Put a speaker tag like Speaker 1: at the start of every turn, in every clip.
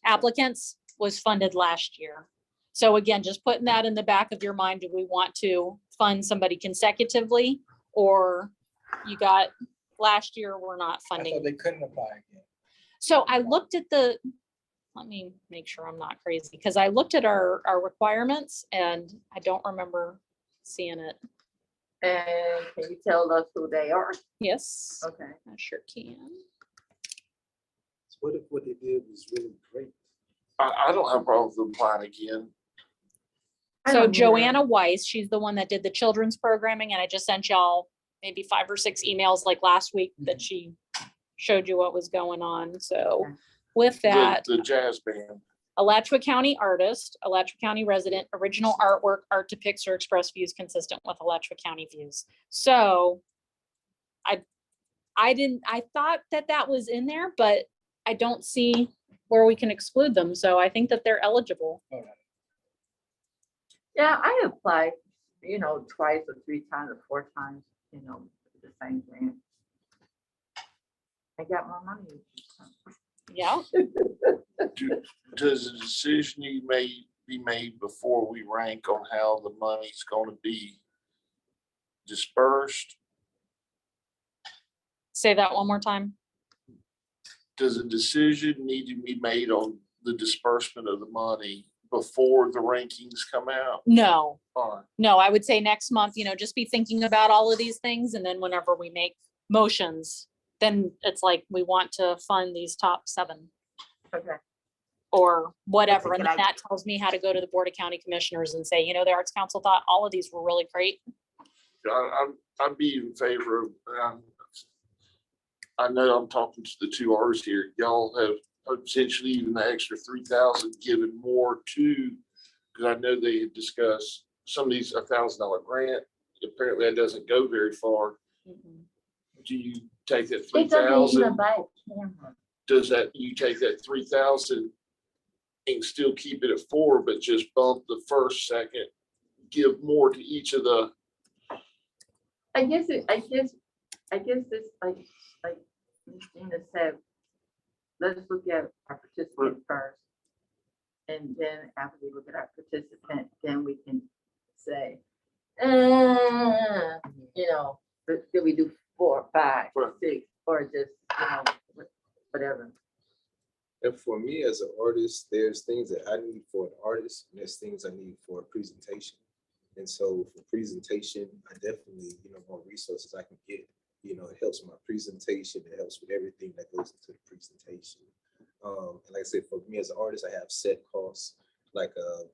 Speaker 1: applicants was funded last year. So again, just putting that in the back of your mind, do we want to fund somebody consecutively, or you got last year, we're not
Speaker 2: I
Speaker 1: funding.
Speaker 2: thought they couldn't apply again.
Speaker 1: So I looked at the, let me make sure I'm not crazy, because I looked at our requirements and I don't remember seeing it.
Speaker 3: And can you tell us who they are?
Speaker 1: Yes,
Speaker 3: Okay.
Speaker 1: I sure can.
Speaker 4: What if what they did was really great?
Speaker 5: I don't have problems with applying again.
Speaker 3: I
Speaker 1: So
Speaker 3: don't either.
Speaker 1: Joanna Weiss, she's the one that did the children's programming, and I just sent y'all maybe 5 or 6 emails like last week that she showed you what was going on. So
Speaker 3: Okay.
Speaker 1: with that,
Speaker 5: The jazz band.
Speaker 1: Alachua County artist, Alachua County resident, original artwork, art depicts or express views consistent with Alachua County views. So I thought that was in there, but I don't see where we can exclude them. So I think that they're eligible.
Speaker 2: All right.
Speaker 3: Yeah, I applied, twice or 3 times or 4 times, the same grant. I got more money.
Speaker 1: Yeah.
Speaker 5: Does a decision be made before we rank on how the money's gonna be dispersed?
Speaker 1: Say that one more time.
Speaker 5: Does a decision need to be made on the disbursement of the money before the rankings come out?
Speaker 1: No,
Speaker 5: Fine.
Speaker 1: no, I would say next month, just be thinking about all of these things. And then whenever we make motions, then it's like, we want to fund these top 7
Speaker 3: Okay.
Speaker 1: or whatever.
Speaker 3: Okay,
Speaker 1: And
Speaker 3: can
Speaker 1: then
Speaker 3: I-
Speaker 1: that tells me how to go to the Board of County Commissioners and say, the Arts Council thought all of these were really great.
Speaker 5: I'd be in favor of, I know I'm talking to the 2 artists here. Y'all have potentially even the extra 3,000 given more to, because I know they had discussed some of these $1,000 grant. Apparently that doesn't go very far. Do you take that
Speaker 3: It doesn't even
Speaker 5: 3,000?
Speaker 3: buy a camera.
Speaker 5: Does that, you take that 3,000 and still keep it at 4, but just bump the first, second, give more to each of the,
Speaker 3: I guess it's like Ms. Gina said, let's look at our participant first. And then after we look at our participant, then we can say, should we do 4, 5,
Speaker 5: Right.
Speaker 3: 6, or just, whatever.
Speaker 4: And for me as an artist, there's things that I need for an artist, and there's things I need for a presentation. And so for presentation, I definitely, more resources I can get. It helps my presentation. It helps with everything that goes into the presentation. And like I said, for me as an artist, I have set costs. Like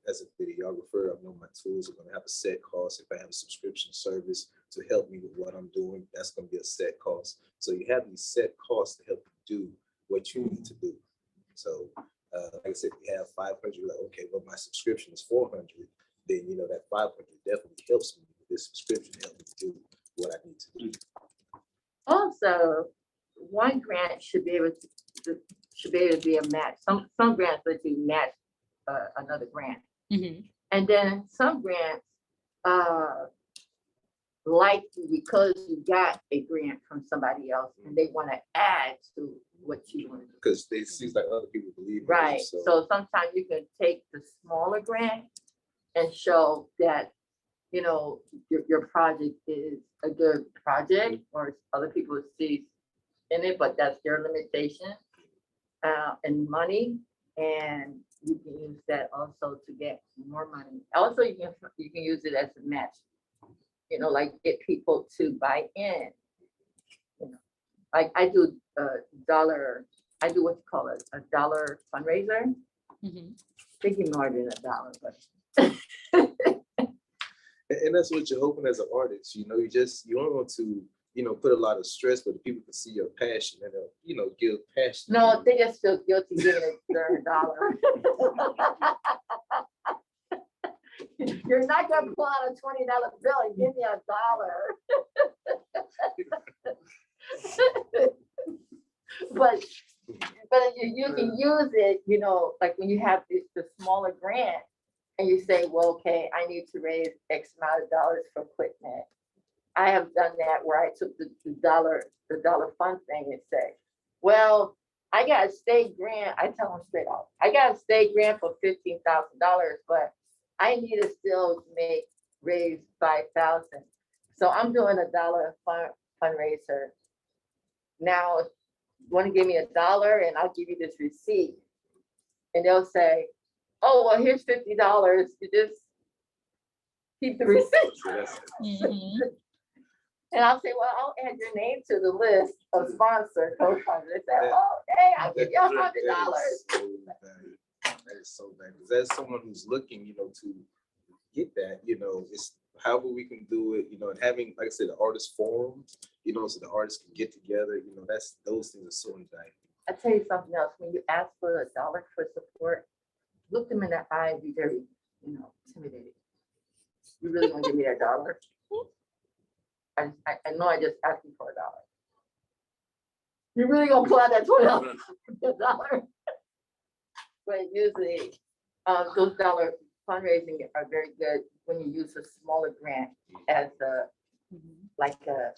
Speaker 4: as a videographer, I know my tools are going to have a set cost. If I have a subscription service to help me with what I'm doing, that's going to be a set cost. So you have these set costs to help you do what you need to do. So like I said, we have 500, like, okay, well, my subscription is 400. Then, that 500 definitely helps me with this subscription to help me do what I need to do.
Speaker 3: Also, one grant should be able to be a match. Some grants let you match another grant. And then some grants, like because you got a grant from somebody else and they want to add to what you want to do.
Speaker 4: Because it seems like other people believe in it,
Speaker 3: Right. So sometimes you can take the smaller grant and show that, your project is a good project, or other people see in it, but that's their limitation and money. And you can use that also to get more money. Also, you can use it as a match, like get people to buy in. Like I do I do what you call it, a dollar fundraiser. Thinking more than $1, but
Speaker 4: And that's what you're hoping as an artist. You don't want to, put a lot of stress, but people can see your passion and they'll, give passion.
Speaker 3: no, they just feel guilty giving it their $1. You're not gonna pull out a $20 bill and give me $1. But you can use it, like when you have the smaller grant and you say, well, okay, I need to raise X amount of dollars for equipment. I have done that where I took the dollar fund thing and say, well, I got a state grant, I tell them straight off, I got a state grant for $15,000, but I need to still raise 5,000. So I'm doing $1 fundraiser. Now, you wanna give me $1 and I'll give you this receipt. And they'll say, oh, well, here's $50, you just keep the receipt.
Speaker 4: So that's,
Speaker 1: Mhm.
Speaker 3: And I'll say, well, I'll add your name to the list of sponsor co-sponsors. They say, oh, hey, I'll give you $100.
Speaker 4: That is so bad. Because as someone who's looking, to get that, it's however we can do it, and having, like I said, the artist forum, so the artists can get together, those things are so invaluable.
Speaker 3: I tell you something else, when you ask for $1 for support, look them in the eye and be very, intimidated. You really want to give me that $1? I know I just asked you for $1. You really gonna pull out that $20? But usually, those dollar fundraising are very good when you use a smaller grant as like a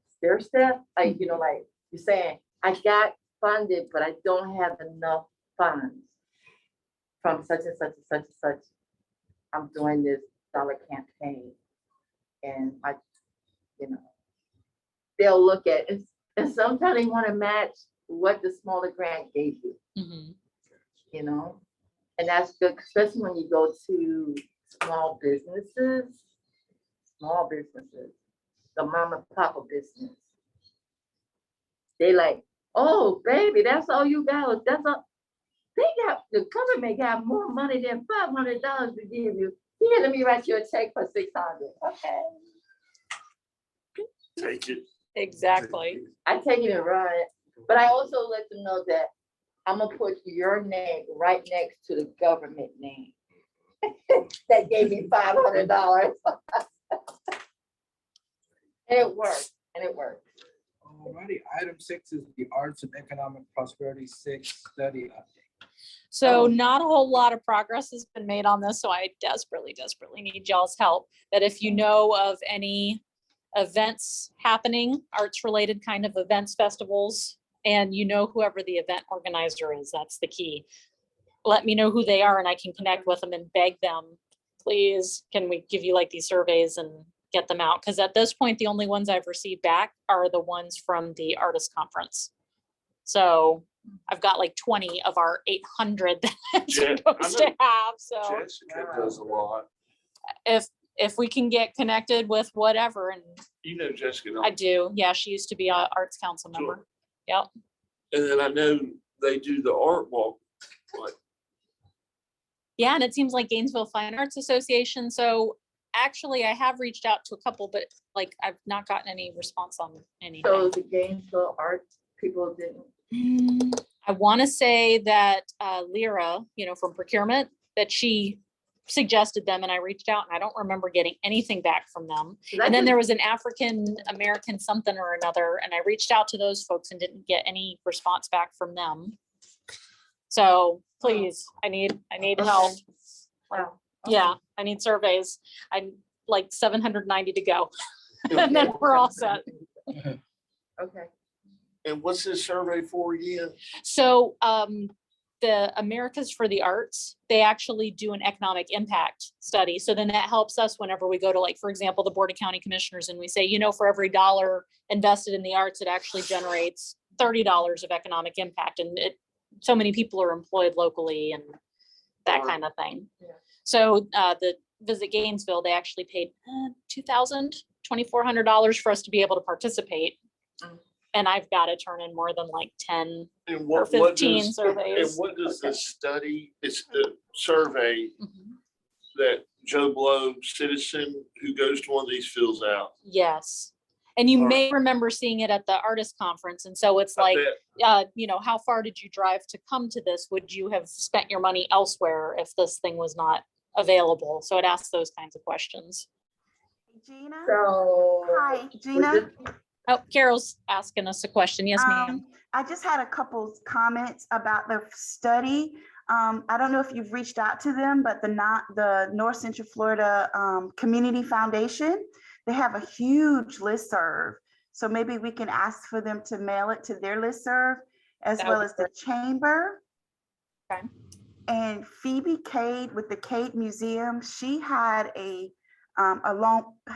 Speaker 3: stair step. Like, like you're saying, I got funded, but I don't have enough funds from such and such and such and such. I'm doing this dollar campaign, and they'll look at it, and sometimes they want to match what the smaller grant gave you.
Speaker 1: Mhm.
Speaker 3: And that's good, especially when you go to small businesses, the mama and papa business. They like, oh, baby, that's all you got. That's all. The government got more money than $500 to give you. Here, let me write you a check for $600. Okay.
Speaker 5: Take it.
Speaker 1: Exactly.
Speaker 3: I take it and run it, but I also let them know that I'm gonna put your name right next to the government name that gave me $500. And it worked.
Speaker 2: Alrighty, item 6 is the Arts and Economic Prosperity 6 study update.
Speaker 1: So
Speaker 3: Oh.
Speaker 1: not a whole lot of progress has been made on this, so I desperately need y'all's help. That if you know of any events happening, arts-related kind of events, festivals, and whoever the event organizer is, that's the key. Let me know who they are and I can connect with them and beg them, please, can we give you like these surveys and get them out? Because at this point, the only ones I've received back are the ones from the artist conference. So I've got like 20 of our 800 that I'm
Speaker 5: Yeah,
Speaker 1: supposed
Speaker 5: I
Speaker 1: to have. So
Speaker 5: Jessica does a lot.
Speaker 1: if we can get connected with whatever, and
Speaker 5: Jessica.
Speaker 1: I do, yeah, she used to be an arts council member. Yep.
Speaker 5: And then I know they do the art walk. Like,
Speaker 1: Yeah, and it seems like Gainesville Fine Arts Association. So actually, I have reached out to a couple, but like I've not gotten any response on anything.
Speaker 3: So the Gainesville arts people didn't.
Speaker 1: I want to say that Lyra, from procurement, that she suggested them and I reached out and I don't remember getting anything back from them. And then there was an African American something or another, and I reached out to those folks and didn't get any response back from them. So please, I need help.
Speaker 3: Wow.
Speaker 1: Yeah, I need surveys. I'm like 790 to go. And then we're all set.
Speaker 3: Okay.
Speaker 5: and what's this survey for again?
Speaker 1: So the Americas for the Arts, they actually do an economic impact study. So then that helps us whenever we go to, like, for example, the Board of County Commissioners, and we say, for every $1 invested in the arts, it actually generates $30 of economic impact. And so many people are employed locally and that kind of thing.
Speaker 3: Yeah.
Speaker 1: So the Visit Gainesville, they actually paid $2,000, $2,400 for us to be able to participate.
Speaker 3: Mm.
Speaker 1: And I've got to turn in more than like 10
Speaker 5: And
Speaker 1: or
Speaker 5: what
Speaker 1: 15
Speaker 5: does,
Speaker 1: surveys.
Speaker 5: and what does the study, it's the survey
Speaker 1: Mhm.
Speaker 5: that Joe Blow, citizen who goes to one of these, fills out?
Speaker 1: Yes. And you
Speaker 5: All
Speaker 1: may remember seeing it at the artist conference. And so it's
Speaker 5: I
Speaker 1: like,
Speaker 5: bet.
Speaker 1: how far did you drive to come to this? Would you have spent your money elsewhere if this thing was not available? So it asks those kinds of questions.
Speaker 6: Gina?
Speaker 3: So.
Speaker 6: Hi, Gina.
Speaker 1: Oh, Carol's asking us a question. Yes, ma'am.
Speaker 6: I just had a couple comments about the study. I don't know if you've reached out to them, but the North Central Florida Community Foundation, they have a huge listserv. So maybe we can ask for them to mail it to their listserv. as
Speaker 1: That
Speaker 6: well
Speaker 1: would
Speaker 6: as
Speaker 1: be
Speaker 6: the chamber.
Speaker 1: Okay.
Speaker 6: And Phoebe Cade with the Cade Museum, she had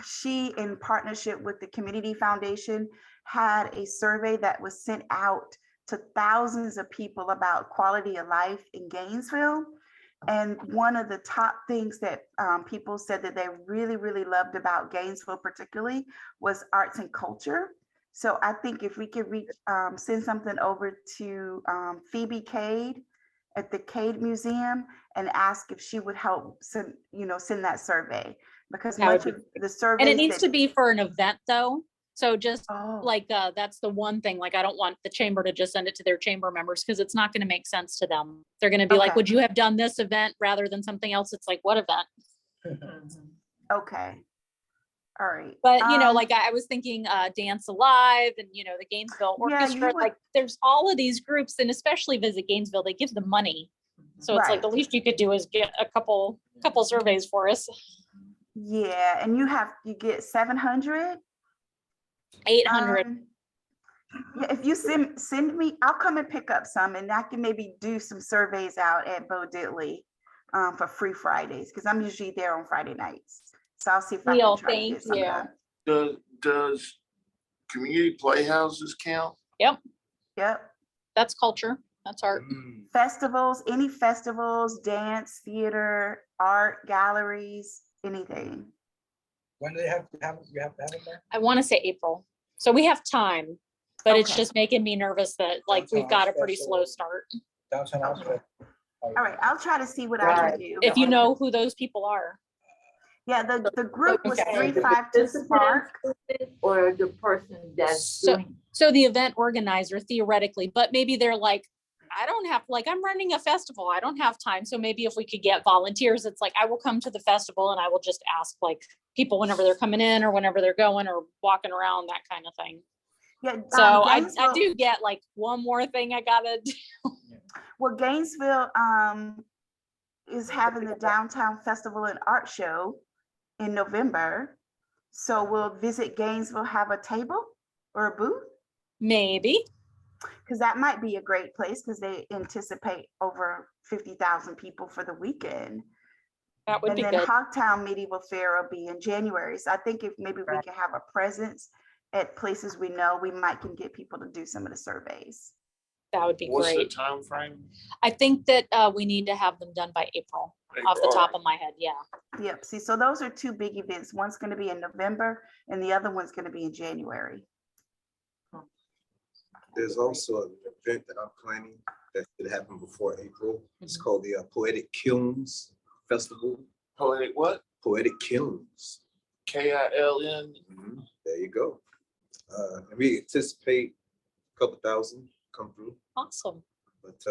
Speaker 6: she in partnership with the Community Foundation had a survey that was sent out to thousands of people about quality of life in Gainesville. And one of the top things that people said that they really, really loved about Gainesville particularly was arts and culture. So I think if we could send something over to Phoebe Cade at the Cade Museum and ask if she would help send that survey, because
Speaker 1: That would
Speaker 6: much
Speaker 1: be
Speaker 6: of the surveys.
Speaker 1: And it needs to be for an event though. So just
Speaker 6: Oh,
Speaker 1: like, that's the one thing, like, I don't want the chamber to just send it to their chamber members because it's not going to make sense to them. They're going to be like,
Speaker 6: Okay.
Speaker 1: would you have done this event rather than something else? It's like, what event?
Speaker 6: okay. All right.
Speaker 1: But, like I was thinking, Dance Alive and, the Gainesville
Speaker 6: Yeah, you
Speaker 1: Orchestra,
Speaker 6: would-
Speaker 1: like there's all of these groups, and especially Visit Gainesville, they give the money. So it's like
Speaker 6: Right.
Speaker 1: the least you could do is get a couple surveys for us.
Speaker 6: Yeah, and you get 700.
Speaker 1: 800.
Speaker 6: Yeah, if you send me, I'll come and pick up some, and I can maybe do some surveys out at Bo Diddley for free Fridays, because I'm usually there on Friday nights. So I'll see if I
Speaker 1: Neil,
Speaker 6: can try to
Speaker 1: thank
Speaker 6: get some
Speaker 1: you.
Speaker 6: done.
Speaker 5: Does community playhouses count?
Speaker 6: Yep.
Speaker 1: That's culture. That's art.
Speaker 6: Festivals, any festivals, dance, theater, art, galleries, anything.
Speaker 2: When do they have to have, you have to have them there?
Speaker 1: I want to say April. So we have time, but it's
Speaker 6: Okay.
Speaker 1: just making me nervous that like we've got a pretty slow start.
Speaker 2: Downtown Austin.
Speaker 6: All right, I'll try to see what I
Speaker 3: Right.
Speaker 6: can do.
Speaker 1: If you know who those people are.
Speaker 6: Yeah, the group was
Speaker 3: Okay.
Speaker 6: 352 Spark.
Speaker 3: Or the person that's
Speaker 1: So,
Speaker 3: doing.
Speaker 1: so the event organizer theoretically, but maybe they're like, I don't have, like, I'm running a festival. I don't have time. So maybe if we could get volunteers, it's like, I will come to the festival and I will just ask like people whenever they're coming in or whenever they're going or walking around, that kind of thing.
Speaker 6: Yeah,
Speaker 1: So I
Speaker 6: Gainesville-
Speaker 1: do get like one more thing I gotta do.
Speaker 6: Well, Gainesville is having the Downtown Festival and Art Show in November. So will Visit Gainesville have a table or a booth?
Speaker 1: Maybe.
Speaker 6: Because that might be a great place, because they anticipate over 50,000 people for the weekend.
Speaker 1: That would
Speaker 6: And
Speaker 1: be
Speaker 6: then
Speaker 1: good.
Speaker 6: Hogtown Medieval Fair will be in January. So I think if maybe we
Speaker 3: Right.
Speaker 6: can have a presence at places we know, we might can get people to do some of the surveys.
Speaker 1: That would be
Speaker 5: What's the
Speaker 1: great.
Speaker 5: time frame?
Speaker 1: I think that we need to have them done by April, off the top of my head. Yeah.
Speaker 6: Yep. See, so those are two big events. One's going to be in November and the other one's going to be in January.
Speaker 4: There's also an event that I'm planning that should happen before April. It's called the Poetic Kilns Festival.
Speaker 5: Poetic what?
Speaker 4: Poetic Kilns.
Speaker 5: KILN?
Speaker 4: There you go. And we anticipate a couple thousand come through,
Speaker 1: Awesome.
Speaker 4: but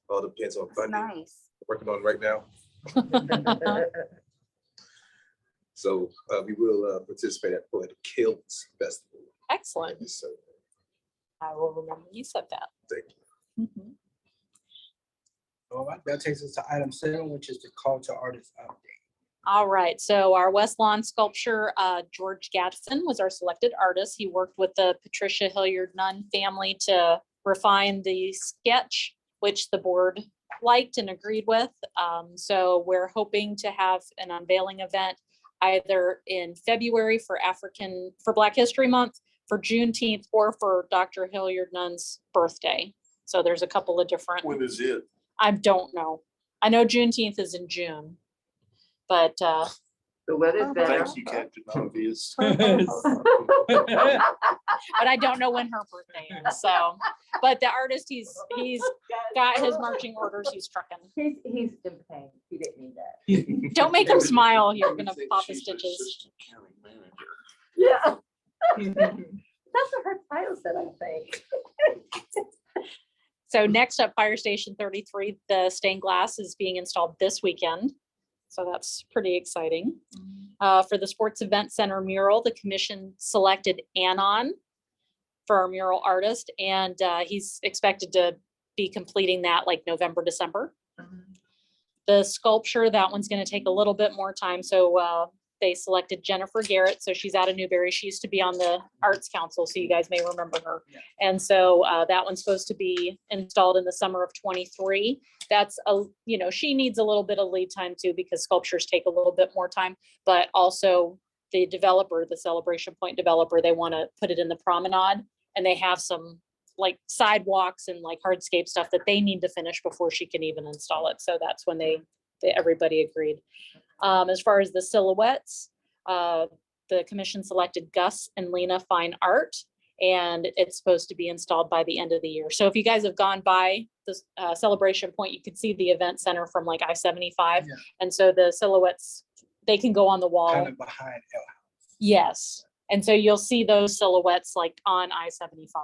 Speaker 4: all depends on
Speaker 6: That's
Speaker 4: funding.
Speaker 6: nice.
Speaker 4: Working on right now. So we will participate at Poetic Kilns Festival.
Speaker 1: Excellent.
Speaker 4: So
Speaker 1: I will remember you said that.
Speaker 4: thank you.
Speaker 1: Mhm.
Speaker 2: All right, that takes us to item 7, which is the call to artist update.
Speaker 1: All right, so our West Lawn sculpture, George Gadsden was our selected artist. He worked with the Patricia Hilliard Nunn family to refine the sketch, which the board liked and agreed with. So we're hoping to have an unveiling event either in February for Black History Month, for Juneteenth, or for Dr. Hilliard Nunn's birthday. So there's a couple of different.
Speaker 5: When is it?
Speaker 1: I don't know. I know Juneteenth is in June, but
Speaker 3: The weather's better.
Speaker 5: Thank you, Captain Obvious.
Speaker 1: but I don't know when her birthday is. So, but the artist, he's got his marching orders. He's trucking.
Speaker 3: He's in pain. He didn't mean that.
Speaker 1: Don't make him smile. You're gonna
Speaker 5: Everything
Speaker 1: pop his
Speaker 5: she's the
Speaker 1: stitches.
Speaker 5: assistant county manager.
Speaker 3: Yeah. That's what her title said, I think.
Speaker 1: So next up, Fire Station 33, the stained glass is being installed this weekend. So that's pretty exciting. For the Sports Event Center mural, the commission selected Anon for our mural artist, and he's expected to be completing that like November, December. The sculpture, that one's going to take a little bit more time. So they selected Jennifer Garrett. So she's out of Newberry. She used to be on the Arts Council, so you guys may remember her.
Speaker 2: Yeah.
Speaker 1: And so that one's supposed to be installed in the summer of 23. That's she needs a little bit of lead time too, because sculptures take a little bit more time, but also the developer, the Celebration Point developer, they want to put it in the promenade, and they have some like sidewalks and like hardscape stuff that they need to finish before she can even install it. So that's when everybody agreed. As far as the silhouettes, the commission selected Gus and Lena Fine Art, and it's supposed to be installed by the end of the year. So if you guys have gone by the Celebration Point, you can see the event center from like I-75.
Speaker 2: Yeah.
Speaker 1: And so the silhouettes, they can go on the wall.
Speaker 2: Kind of behind L House.
Speaker 1: Yes. And so you'll see those silhouettes like on I-75.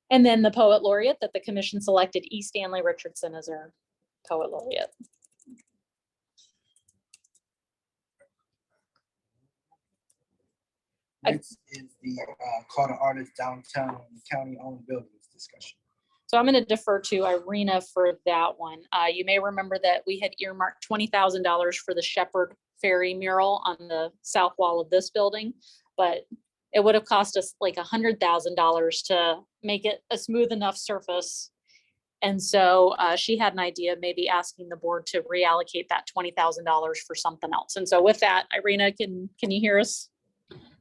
Speaker 1: And then the poet laureate that the commission selected, E. Stanley Richardson, as our poet laureate.
Speaker 2: Next is the call to artists downtown county owned buildings discussion.
Speaker 1: So I'm going to defer to Irina for that one. You may remember that we had earmarked $20,000 for the Shepherd Ferry mural on the south wall of this building, but it would have cost us like $100,000 to make it a smooth enough surface. And so she had an idea of maybe asking the board to reallocate that $20,000 for something else. And so with that, Irina, can you hear us?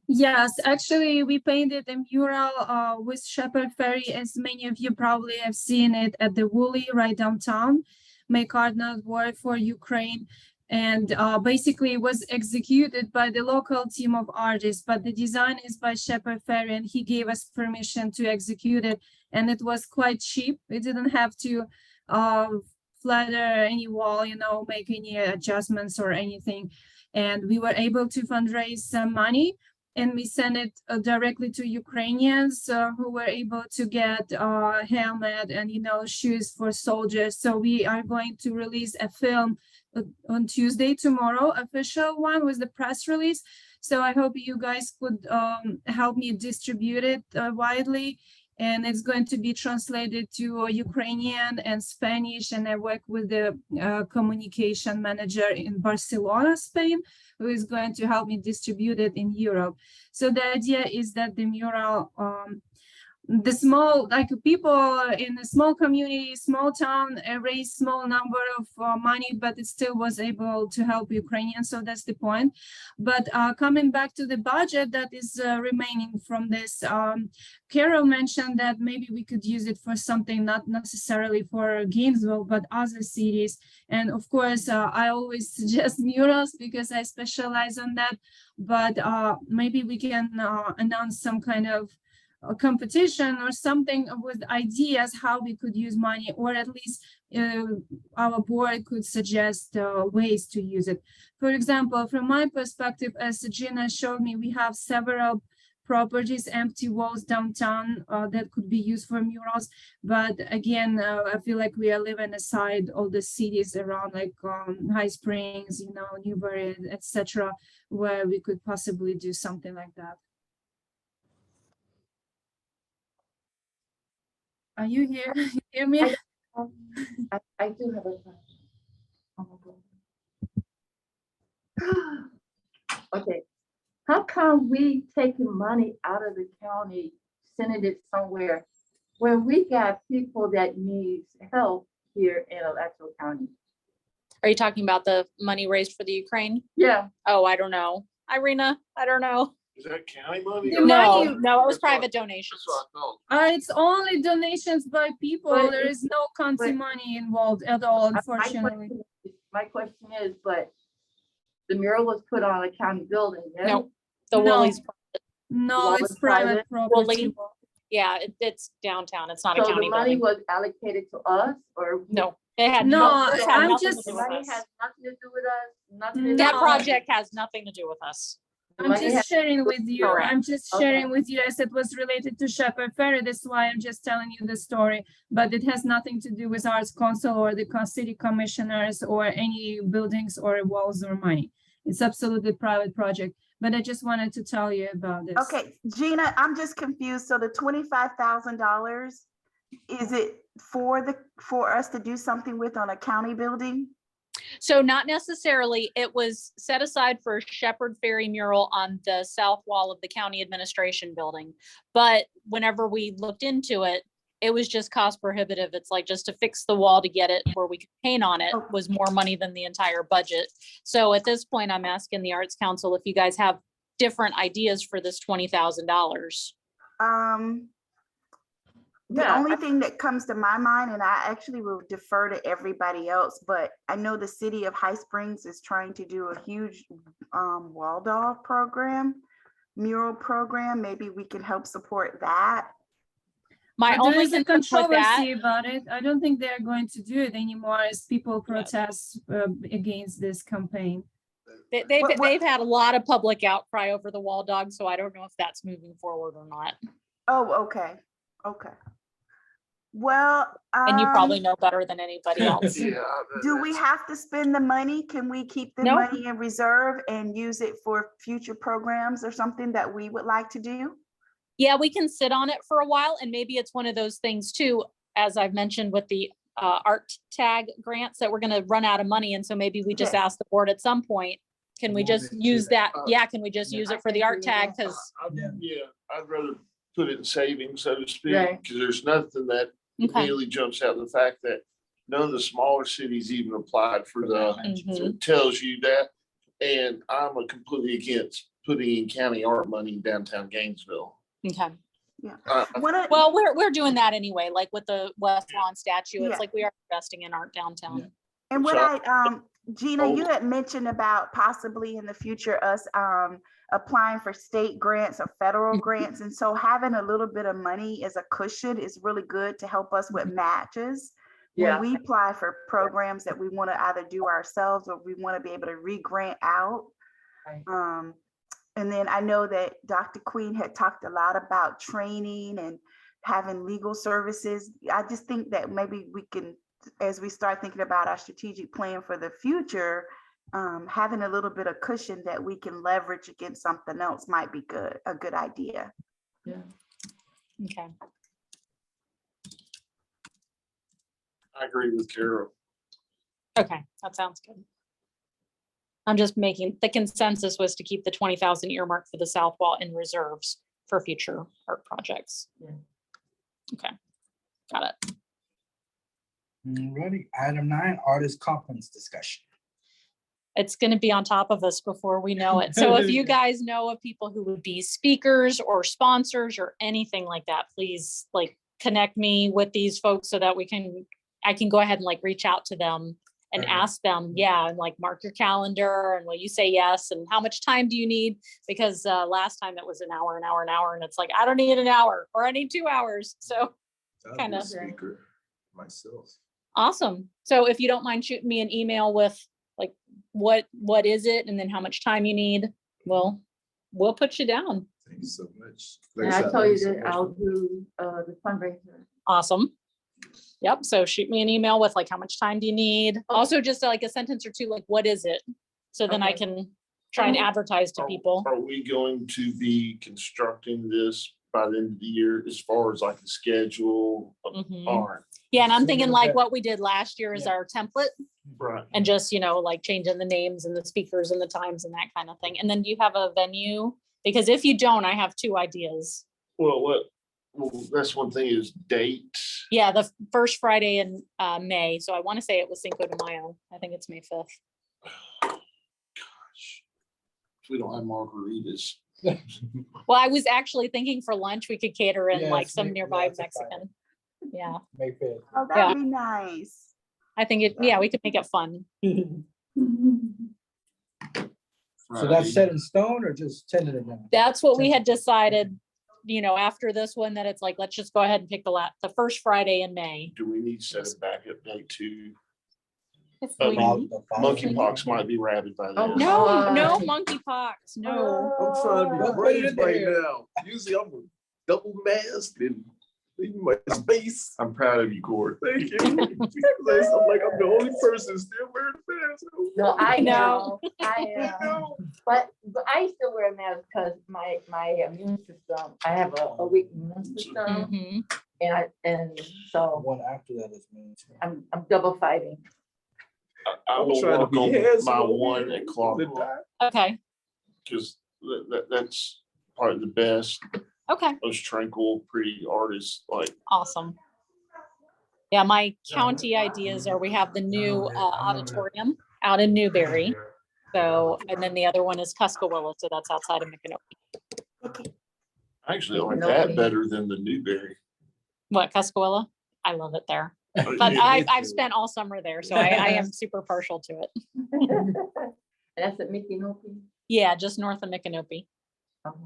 Speaker 7: Yes, actually, we painted a mural with Shepherd Ferry, as many of you probably have seen it at the Woolly right downtown. Make art not war for Ukraine. And basically it was executed by the local team of artists, but the design is by Shepherd Ferry, and he gave us permission to execute it. And it was quite cheap. We didn't have to flatter any wall, make any adjustments or anything. And we were able to fundraise some money, and we sent it directly to Ukrainians who were able to get helmet and shoes for soldiers. So we are going to release a film on Tuesday, tomorrow, official one with the press release. So I hope you guys could help me distribute it widely. And it's going to be translated to Ukrainian and Spanish. And I work with the communication manager in Barcelona, Spain, who is going to help me distribute it in Europe. So the idea is that the mural, the small, like people in a small community, small town, raise small number of money, but it still was able to help Ukrainians. So that's the point. But coming back to the budget that is remaining from this, Carol mentioned that maybe we could use it for something not necessarily for Gainesville, but other cities. And of course, I always suggest murals because I specialize on that. But maybe we can announce some kind of a competition or something with ideas how we could use money, or at least our board could suggest ways to use it. For example, from my perspective, as Gina showed me, we have several properties, empty walls downtown that could be used for murals. But again, I feel like we are living aside all the cities around, like High Springs, Newbury, etc., where we could possibly do something like that. Are you here? You hear me?
Speaker 3: I do have a question. Oh my God. Okay, how come we taking money out of the county, sending it somewhere where we got people that needs help here in Alachua County?
Speaker 1: Are you talking about the money raised for the Ukraine?
Speaker 3: Yeah.
Speaker 1: Oh, I don't know. Irina, I don't know.
Speaker 5: Is that county money?
Speaker 7: The
Speaker 5: or-
Speaker 7: money-
Speaker 1: No, it was
Speaker 5: That's what-
Speaker 1: private donations.
Speaker 5: That's what I thought.
Speaker 7: It's only donations by people.
Speaker 3: But
Speaker 7: There is no county
Speaker 3: but-
Speaker 7: money involved at all, unfortunately.
Speaker 3: My question is, but the mural was put on a county building, yeah?
Speaker 1: No, the
Speaker 7: No.
Speaker 1: Woolies.
Speaker 7: No,
Speaker 3: Well,
Speaker 7: it's
Speaker 3: it's
Speaker 7: private property.
Speaker 1: Woolly. Yeah, it's downtown. It's not a
Speaker 3: So the
Speaker 1: county
Speaker 3: money
Speaker 1: building.
Speaker 3: was allocated to us, or?
Speaker 1: No, it had
Speaker 7: No,
Speaker 1: it had
Speaker 7: I'm
Speaker 1: nothing to
Speaker 7: just-
Speaker 1: do
Speaker 3: The
Speaker 1: with
Speaker 3: money
Speaker 1: us.
Speaker 3: has nothing to do with us, nothing to do.
Speaker 1: That
Speaker 7: No.
Speaker 1: project has nothing to do with us.
Speaker 3: The
Speaker 7: I'm
Speaker 3: money
Speaker 7: just
Speaker 3: has-
Speaker 7: sharing with you.
Speaker 1: Correct.
Speaker 7: I'm just
Speaker 3: Okay.
Speaker 7: sharing with you as it was related to Shepherd Ferry. That's why I'm just telling you the story. But it has nothing to do with Arts Council or the city commissioners or any buildings or walls or money. It's absolutely private project. But I just wanted to tell you about this.
Speaker 6: Okay, Gina, I'm just confused. So the $25,000, is it for us to do something with on a county building?
Speaker 1: So not necessarily, it was set aside for a Shepherd Ferry mural on the south wall of the county administration building. But whenever we looked into it, it was just cost prohibitive. It's like just to fix the wall to get it where we could paint on it was more money than the entire budget. So at this point, I'm asking the Arts Council if you guys have different ideas for this $20,000.
Speaker 6: The
Speaker 3: Yeah,
Speaker 6: only thing that comes to my mind, and I actually will defer to everybody else, but I know the city of High Springs is trying to do a huge Waldorf program, mural program. Maybe we can help support that.
Speaker 1: My
Speaker 7: But there
Speaker 1: only
Speaker 7: is a
Speaker 1: concern with that,
Speaker 7: controversy about it. I don't think they're going to do it anymore as people protest against this campaign.
Speaker 1: they've had a lot of public outcry over the wall dog, so I don't know if that's moving forward or not.
Speaker 6: Oh, okay, okay. Well,
Speaker 1: And you probably know better than anybody else.
Speaker 5: Yeah.
Speaker 6: do we have to spend the money? Can we keep the
Speaker 1: No.
Speaker 6: money in reserve and use it for future programs or something that we would like to do?
Speaker 1: Yeah, we can sit on it for a while, and maybe it's one of those things too, as I've mentioned with the art tag grants, that we're gonna run out of money, and so maybe we just
Speaker 6: Yes.
Speaker 1: ask the board at some point, can we
Speaker 2: Move
Speaker 1: just
Speaker 2: it to
Speaker 1: use that?
Speaker 5: that.
Speaker 1: Yeah, can we just use
Speaker 3: I
Speaker 1: it for the
Speaker 3: think
Speaker 1: art
Speaker 3: we
Speaker 1: tag?
Speaker 3: will.
Speaker 1: Because,
Speaker 2: Yeah.
Speaker 5: I'd rather put it in savings, so to speak,
Speaker 3: Right.
Speaker 5: because there's nothing that
Speaker 1: okay,
Speaker 5: immediately jumps out, the fact that none of the smaller cities even applied for the,
Speaker 1: Mhm.
Speaker 5: so it tells you that. And I'm completely against putting in county art money in downtown Gainesville.
Speaker 1: okay.
Speaker 6: One of,
Speaker 1: Well, we're doing that anyway, like with the West Lawn statue.
Speaker 6: Yeah.
Speaker 1: It's like we are investing in art downtown.
Speaker 6: and what
Speaker 5: So-
Speaker 6: Gina, you
Speaker 5: Oh.
Speaker 6: had mentioned about possibly in the future us applying for state grants or federal
Speaker 1: Mhm.
Speaker 6: grants. And so having a little bit of money as a cushion is really good to help us with matches.
Speaker 3: Yeah.
Speaker 6: When we apply for programs that we want to either do ourselves or we want to be able to re-grant out.
Speaker 3: Right.
Speaker 6: And then I know that Dr. Queen had talked a lot about training and having legal services. I just think that maybe we can, as we start thinking about our strategic plan for the future, having a little bit of cushion that we can leverage against something else might be a good idea.
Speaker 3: Yeah.
Speaker 1: Okay.
Speaker 5: I agree with Carol.
Speaker 1: Okay, that sounds good. I'm just making, the consensus was to keep the 20,000 earmark for the south wall in reserves for future art projects.
Speaker 3: Yeah.
Speaker 1: Okay, got it.
Speaker 2: Alrighty, item 9, artist conference discussion.
Speaker 1: It's gonna be on top of us before we know it. So if you guys know of people who would be speakers or sponsors or anything like that, please like connect me with these folks so that I can go ahead and like reach out to them and
Speaker 2: Okay.
Speaker 1: ask them, yeah, and like mark your calendar and will you say yes and how much time do you need? Because last time it was an hour, and it's like, I don't need an hour or I need 2 hours. So
Speaker 4: I'll be a
Speaker 1: Kinda.
Speaker 4: speaker myself.
Speaker 1: awesome. So if you don't mind shooting me an email with like, what is it? And then how much time you need, we'll put you down.
Speaker 4: Thank you so much.
Speaker 3: And
Speaker 4: Like
Speaker 3: I
Speaker 4: said,
Speaker 3: told
Speaker 4: thank
Speaker 3: you
Speaker 4: so
Speaker 3: that
Speaker 4: much
Speaker 3: I'll
Speaker 4: for-
Speaker 3: do the fundraiser.
Speaker 1: Awesome. Yep. So shoot me an email with like, how much time do you need? Also just like a sentence or two, like, what is it? So then I
Speaker 3: Okay.
Speaker 1: can try and advertise to people.
Speaker 5: Are we going to be constructing this by the end of the year as far as like the schedule of
Speaker 1: Mhm.
Speaker 5: art?
Speaker 1: Yeah. And I'm
Speaker 2: Sooner
Speaker 1: thinking
Speaker 2: the
Speaker 1: like
Speaker 2: better.
Speaker 1: what we did last year is
Speaker 2: Yeah.
Speaker 1: our template
Speaker 5: Right.
Speaker 1: and just, like changing the names and the speakers and the times and that kind of thing. And then do you have a venue? Because if you don't, I have 2 ideas.
Speaker 5: Well, that's one thing is date.
Speaker 1: Yeah. The first Friday in May. So I want to say it was Cinco de Mayo. I think it's May 5th.
Speaker 5: Gosh, if we don't have margaritas.
Speaker 1: Well, I was actually thinking for lunch, we could cater in like
Speaker 2: Yes,
Speaker 1: some
Speaker 2: yeah,
Speaker 1: nearby
Speaker 2: that's a Friday.
Speaker 1: Mexican. Yeah,
Speaker 2: May 5th.
Speaker 6: Oh, that'd be nice.
Speaker 1: I think we could make it fun.
Speaker 2: So that's set in stone or just tentative now?
Speaker 1: That's what we had decided, after this one, that it's like, let's just go ahead and pick the first Friday in May.
Speaker 5: Do we need to set a backup date too?
Speaker 1: If
Speaker 5: Uh,
Speaker 1: we-
Speaker 2: About the following-
Speaker 5: Monkeypox might be rabid by
Speaker 3: Oh,
Speaker 5: then.
Speaker 1: No monkeypox, no.
Speaker 5: I'm trying to
Speaker 2: Don't
Speaker 5: be
Speaker 2: put it
Speaker 5: brave
Speaker 2: in
Speaker 5: right
Speaker 2: there.
Speaker 5: now. Usually I'm a double masked and leaving my space. I'm proud of you, Cord. Thank you. I'm like, I'm the only person still wearing a mask.
Speaker 3: No, I
Speaker 1: know.
Speaker 3: know, I know. But I still wear a mask because my immune system, I have a weak immune system
Speaker 1: Mhm.
Speaker 3: and so
Speaker 2: One after that is May 10th.
Speaker 3: I'm double fighting.
Speaker 5: I
Speaker 4: I'm
Speaker 5: will
Speaker 4: trying to
Speaker 5: work
Speaker 4: be
Speaker 5: on
Speaker 4: handsome
Speaker 5: my
Speaker 4: over
Speaker 5: one
Speaker 4: here.
Speaker 5: at Clark,
Speaker 1: Okay,
Speaker 5: because that's probably the best,
Speaker 1: okay,
Speaker 5: most tranquil, pretty artist, like,
Speaker 1: awesome. Yeah, my county ideas are we have the new auditorium out in Newberry. So, and then the other one is Tuscaloosa, so that's outside of Micanopy.
Speaker 5: I actually like
Speaker 3: No
Speaker 5: that
Speaker 3: way.
Speaker 5: better than the Newberry.
Speaker 1: What, Tuscaloosa? I love it there. But
Speaker 5: Yeah,
Speaker 1: I've spent all summer there, so I am super partial to it.
Speaker 3: That's at Micanopy?
Speaker 1: Yeah, just north of Micanopy.
Speaker 3: Okay.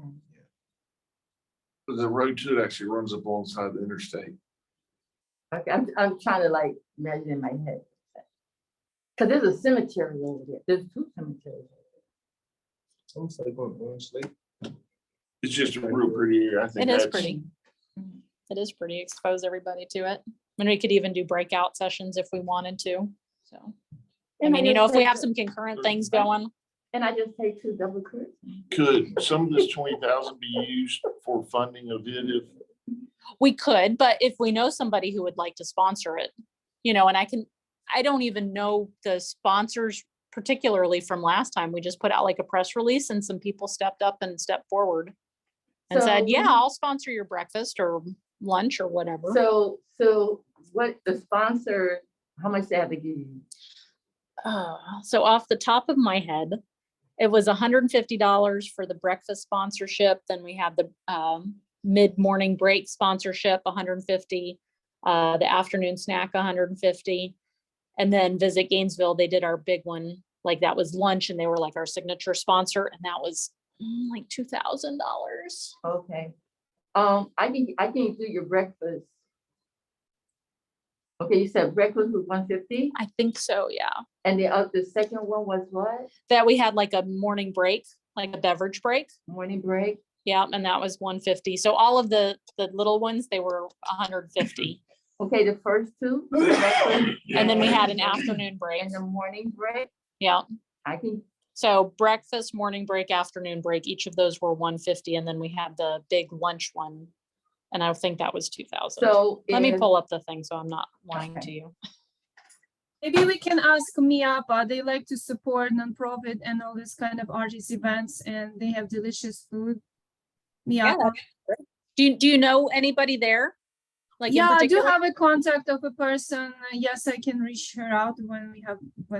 Speaker 5: The road to it actually runs up alongside the interstate.
Speaker 3: Okay, I'm trying to like imagine in my head. Cause there's a cemetery over there. There's 2 cemeteries.
Speaker 4: Almost like on Orange Lake.
Speaker 5: It's just a real pretty area. I think
Speaker 1: It is
Speaker 5: that's
Speaker 1: pretty. It is pretty. Expose everybody to it. And we could even do breakout sessions if we wanted to. So, I mean, you know, if we have some concurrent things going.
Speaker 3: And I just take 2 double cruises.
Speaker 5: Could some of this 20,000 be used for funding of it if
Speaker 1: We could, but if we know somebody who would like to sponsor it, you know, and I don't even know the sponsors particularly from last time. We just put out like a press release and some people stepped up and stepped forward and said,
Speaker 3: So-
Speaker 1: yeah, I'll sponsor your breakfast or lunch or whatever.
Speaker 3: So what the sponsor, how much they have to give you?
Speaker 1: So off the top of my head, it was $150 for the breakfast sponsorship. Then we have the mid-morning break sponsorship, $150. The afternoon snack, $150. And then Visit Gainesville, they did our big one, like that was lunch and they were like our signature sponsor and that was like $2,000.
Speaker 3: Okay. I can do your breakfast. Okay, you said breakfast was 150
Speaker 1: I think so, yeah.
Speaker 3: and the second one was what?
Speaker 1: That we had like a morning break, like a beverage break.
Speaker 3: Morning break?
Speaker 1: Yeah, and that was 150. So all of the little ones, they were 150.
Speaker 3: Okay, the first 2? breakfast
Speaker 1: And then we had an afternoon break.
Speaker 3: And the morning break,
Speaker 1: Yeah.
Speaker 3: I can,
Speaker 1: So breakfast, morning break, afternoon break, each of those were 150. And then we had the big lunch one. And I think that was 2,000.
Speaker 3: so.
Speaker 1: Let me
Speaker 3: if-
Speaker 1: pull up the thing so I'm not lying to
Speaker 3: Okay.
Speaker 1: you.
Speaker 7: Maybe we can ask Miapa. They like to support nonprofit and all this kind of artist events, and they have delicious food. Miapa.
Speaker 1: Do you know anybody there? Like in
Speaker 7: Yeah, I do
Speaker 1: particular?
Speaker 7: have a contact of a person. Yes, I can reach her out when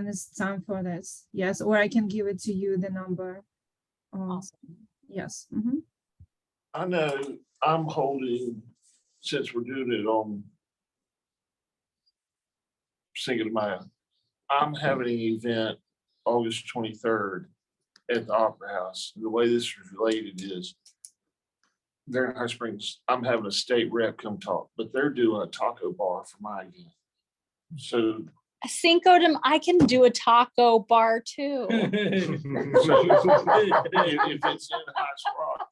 Speaker 7: it's time for this. Yes, or I can give it to you, the number.
Speaker 1: Awesome.
Speaker 7: Yes. Mhm.
Speaker 5: I know I'm holding, since we're doing it on Cinco de Mayo, I'm having an event August 23rd at the Opera House. The way this is related is they're in High Springs. I'm having a state rep come talk, but they're doing a taco bar for my event. So
Speaker 1: Cinco de, I can do a taco bar too.
Speaker 5: if it's in High Spot,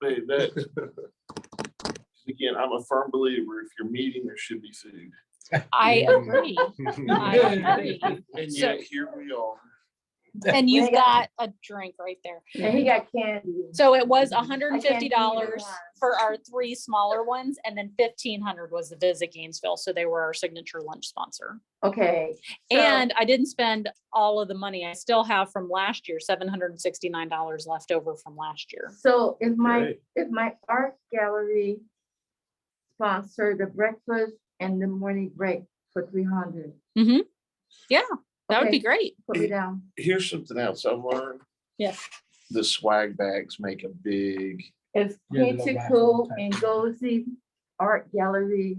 Speaker 5: that again, I'm a firm believer. If you're meeting, there should be food.
Speaker 1: I agree. I agree.
Speaker 5: And
Speaker 1: So-
Speaker 5: yet here we are.
Speaker 1: And you've got a drink right there.
Speaker 3: And he got candy.
Speaker 1: So it was
Speaker 3: I can't do either
Speaker 1: $150
Speaker 3: one.
Speaker 1: for our 3 smaller ones, and then $1,500 was the Visit Gainesville. So they were our signature lunch sponsor.
Speaker 3: Okay. so-
Speaker 1: And I didn't spend all of the money. I still have from last year, $769 left over from last year.
Speaker 3: So if
Speaker 4: Great.
Speaker 3: my art gallery sponsor the breakfast and the morning break for 300.
Speaker 1: Yeah, that would be
Speaker 3: Okay.
Speaker 1: great.
Speaker 3: Put me down.
Speaker 5: Here's something else I've learned.
Speaker 1: Yeah.
Speaker 5: The swag bags make a big,
Speaker 3: It's
Speaker 2: Yeah, the little
Speaker 3: Pinchico
Speaker 2: raffle type.
Speaker 3: and Gozy Art Gallery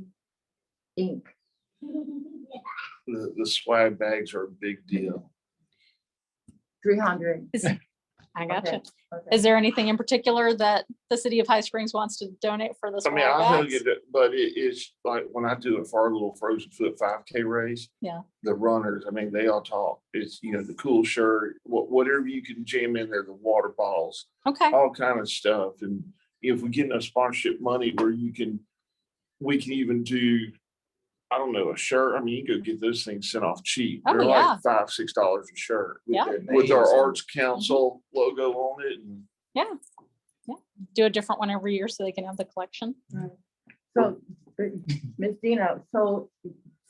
Speaker 3: Inc.
Speaker 5: the swag bags are a big deal.
Speaker 3: 300.
Speaker 1: I gotcha.
Speaker 3: Okay, okay.
Speaker 1: Is there anything in particular that the city of High Springs wants to donate for this?
Speaker 5: I mean, I'll hug it, but it's like when I do it for our little frozen foot 5K race.
Speaker 1: Yeah.
Speaker 5: The runners, I mean, they all talk. It's, the cool shirt, whatever you can jam in there, the water bottles,
Speaker 1: Okay,
Speaker 5: all kind of stuff. And if we get enough sponsorship money where we can even do, I don't know, a shirt. I mean, you can go get those things sent off cheap.
Speaker 1: Oh,
Speaker 5: They're
Speaker 1: yeah.
Speaker 5: like $5, $6 a shirt.
Speaker 1: Yeah.
Speaker 5: With our
Speaker 4: Names on-
Speaker 5: Arts Council logo on it. And
Speaker 1: do a different one every year so they can have the collection.
Speaker 3: So, Ms. Dina, so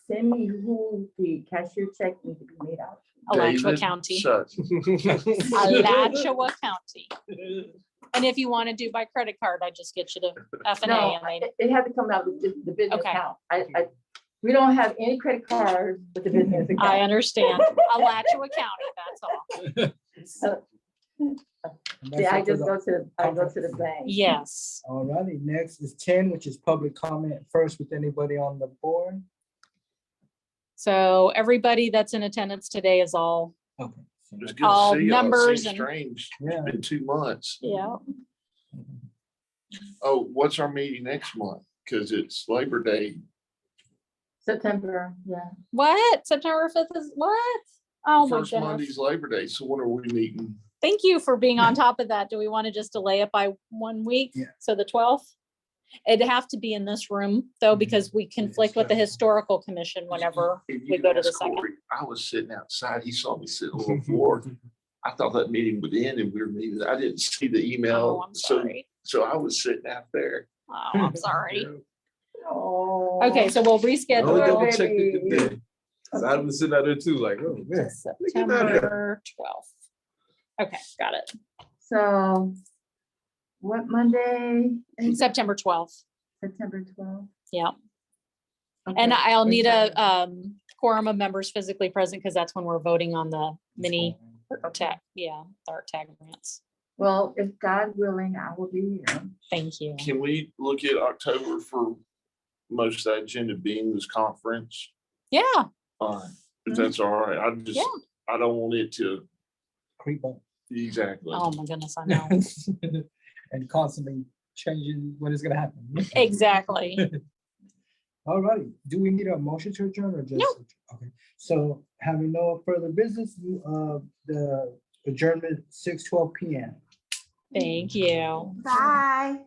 Speaker 3: send me who the cashier check needs to be made out.
Speaker 1: Alachua
Speaker 5: David
Speaker 1: County.
Speaker 5: Sutton.
Speaker 1: Alachua County. And if you want to do by credit card, I just get you to F and A
Speaker 3: No,
Speaker 1: and they,
Speaker 3: it had to come out of the business
Speaker 1: Okay.
Speaker 3: account. We don't have any credit cards with the business
Speaker 1: I
Speaker 3: account.
Speaker 1: understand. Alachua County, that's all.
Speaker 2: And that's
Speaker 3: Yeah, I
Speaker 2: it for
Speaker 3: just
Speaker 2: the-
Speaker 3: go to the bank.
Speaker 1: Yes.
Speaker 2: Alrighty, next is 10, which is public comment first with anybody on the board.
Speaker 1: So everybody that's in attendance today is all,
Speaker 2: Okay.
Speaker 5: It's good
Speaker 1: All
Speaker 5: to see y'all. It
Speaker 1: numbers
Speaker 5: seems
Speaker 1: and-
Speaker 5: strange.
Speaker 2: Yeah.
Speaker 5: It's been 2 months.
Speaker 1: yeah.
Speaker 5: Oh, what's our meeting next month? Because it's Labor Day.
Speaker 3: September, yeah.
Speaker 1: What? September 5th is what? Oh my
Speaker 5: First
Speaker 1: goodness.
Speaker 5: Monday's Labor Day. So when are we meeting?
Speaker 1: Thank you for being on top of that. Do we want to just delay it by 1 week?
Speaker 2: Yeah.
Speaker 1: So the 12th? It'd have to be in this room though,
Speaker 2: Mhm.
Speaker 1: because we conflict with the historical commission whenever
Speaker 5: If
Speaker 1: we
Speaker 5: you
Speaker 1: go to the
Speaker 5: ask
Speaker 1: second.
Speaker 5: Corey, I was sitting outside. He saw me sitting on the floor. I thought that meeting would end and we were meeting. I didn't see the
Speaker 1: Oh,
Speaker 5: email.
Speaker 1: I'm
Speaker 5: So,
Speaker 1: sorry.
Speaker 5: so I was sitting out there.
Speaker 1: Oh, I'm sorry.
Speaker 3: Oh.
Speaker 1: Okay, so we'll
Speaker 4: I only
Speaker 1: reschedule
Speaker 4: double
Speaker 3: baby.
Speaker 4: checked it today. 'Cause I was sitting out there too, like, oh
Speaker 1: to
Speaker 4: man. look at that.
Speaker 1: September 12th. Okay, got it.
Speaker 3: So what Monday? is
Speaker 1: September 12th.
Speaker 3: September 12th?
Speaker 1: Yeah. And
Speaker 3: Okay.
Speaker 1: I'll need a quorum of members physically present because that's when we're voting on the mini tag, yeah, art tag grants.
Speaker 3: Well, if God willing, I will be here.
Speaker 1: Thank you.
Speaker 5: Can we look at October for most of the agenda being this conference?
Speaker 1: Yeah,
Speaker 5: If that's all right, I just,
Speaker 1: Yeah.
Speaker 5: I don't want it to,
Speaker 2: Creep up.
Speaker 5: exactly.
Speaker 1: oh my goodness, I know.
Speaker 2: And constantly changing what is gonna happen.
Speaker 1: Exactly.
Speaker 2: Alrighty, do we need a motion to adjourn or just? Okay, so having no further business, the adjournment 6:12 PM.
Speaker 1: Thank you.
Speaker 6: Bye.